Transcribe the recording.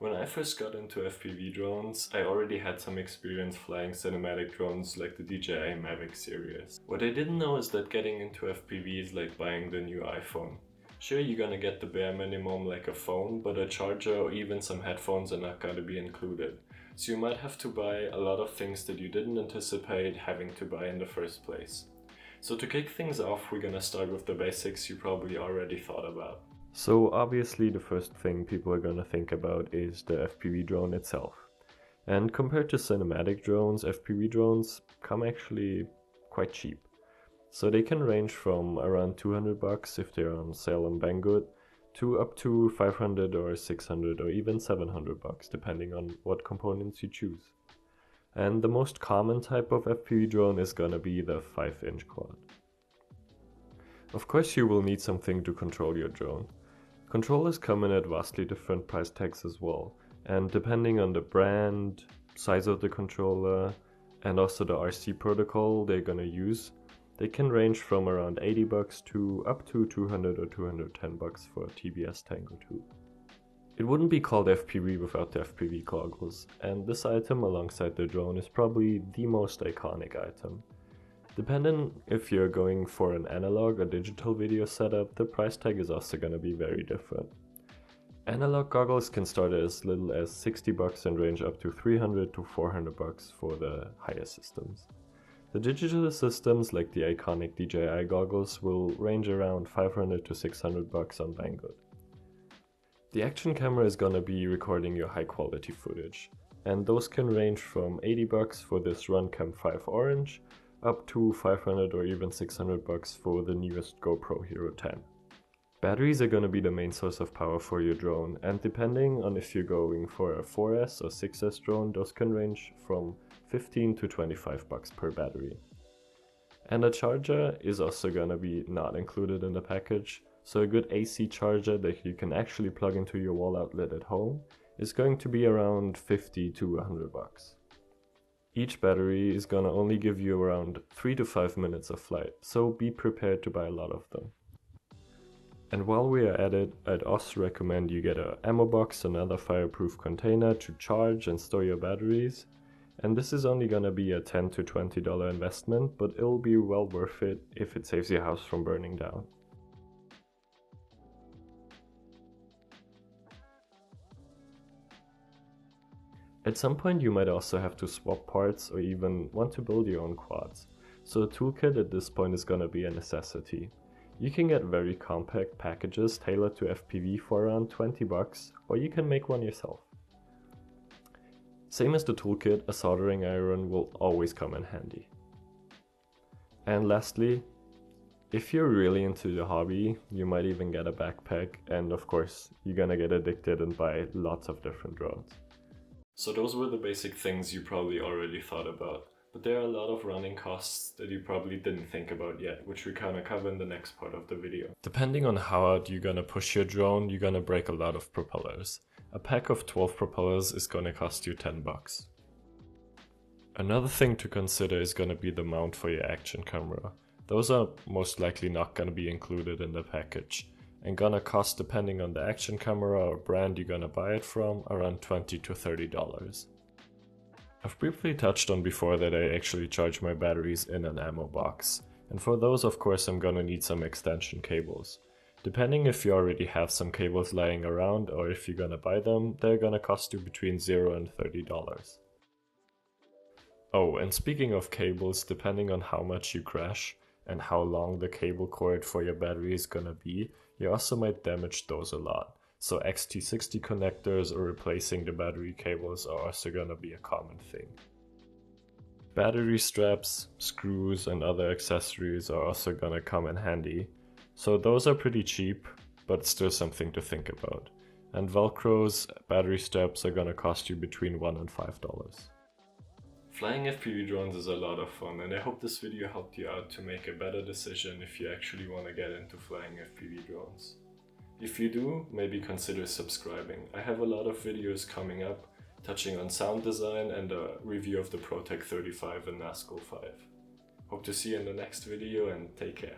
When I first got into FPV drones, I already had some experience flying cinematic drones like the DJI Mavic series. What I didn't know is that getting into FPV is like buying the new iPhone. Sure, you're gonna get the bare minimum like a phone, but a charger or even some headphones are not gonna be included. So you might have to buy a lot of things that you didn't anticipate having to buy in the first place. So to kick things off, we're gonna start with the basics you probably already thought about. So obviously the first thing people are gonna think about is the FPV drone itself. And compared to cinematic drones, FPV drones come actually quite cheap. So they can range from around $200 if they're on sale on Banggood to up to $500 or $600 or even $700 depending on what components you choose. And the most common type of FPV drone is gonna be the 5-inch quad. Of course you will need something to control your drone. Controllers come in at vastly different price tags as well, and depending on the brand, size of the controller, and also the RC protocol they're gonna use, they can range from around $80 to up to $200 or $210 for a TBS Tango 2. It wouldn't be called FPV without the FPV goggles, and this item alongside the drone is probably the most iconic item. Depending if you're going for an analog or digital video setup, the price tag is also gonna be very different. Analog goggles can start as little as $60 and range up to $300 to $400 for the higher systems. The digital systems like the iconic DJI goggles will range around $500 to $600 on Banggood. The action camera is gonna be recording your high quality footage, and those can range from $80 for this Runcam 5 Orange up to $500 or even $600 for the newest GoPro Hero 10. Batteries are gonna be the main source of power for your drone, and depending on if you're going for a 4S or 6S drone, those can range from $15 to $25 per battery. And a charger is also gonna be not included in the package, so a good AC charger that you can actually plug into your wall outlet at home is going to be around $50 to $100. Each battery is gonna only give you around 3 to 5 minutes of flight, so be prepared to buy a lot of them. And while we are at it, I'd also recommend you get an ammo box, another fireproof container to charge and store your batteries. And this is only gonna be a $10 to $20 investment, but it'll be well worth it if it saves your house from burning down. At some point you might also have to swap parts or even want to build your own quads, so a toolkit at this point is gonna be a necessity. You can get very compact packages tailored to FPV for around $20, or you can make one yourself. Same as the toolkit, a soldering iron will always come in handy. And lastly, if you're really into the hobby, you might even get a backpack, and of course, you're gonna get addicted and buy lots of different drones. So those were the basic things you probably already thought about, but there are a lot of running costs that you probably didn't think about yet, which we kinda cover in the next part of the video. Depending on how hard you're gonna push your drone, you're gonna break a lot of propellers. A pack of 12 propellers is gonna cost you $10. Another thing to consider is gonna be the mount for your action camera. Those are most likely not gonna be included in the package, and gonna cost, depending on the action camera or brand you're gonna buy it from, around $20 to $30. I've briefly touched on before that I actually charge my batteries in an ammo box, and for those of course I'm gonna need some extension cables. Depending if you already have some cables lying around or if you're gonna buy them, they're gonna cost you between $0 and $30. Oh, and speaking of cables, depending on how much you crash and how long the cable cord for your battery is gonna be, you also might damage those a lot. So XT60 connectors or replacing the battery cables are also gonna be a common thing. Battery straps, screws, and other accessories are also gonna come in handy. So those are pretty cheap, but still something to think about. And Velcros, battery straps are gonna cost you between $1 and $5. Flying FPV drones is a lot of fun, and I hope this video helped you out to make a better decision if you actually want to get into flying FPV drones. If you do, maybe consider subscribing. I have a lot of videos coming up touching on sound design and a review of the ProTech 35 and NASCO 5. Hope to see you in the next video, and take care.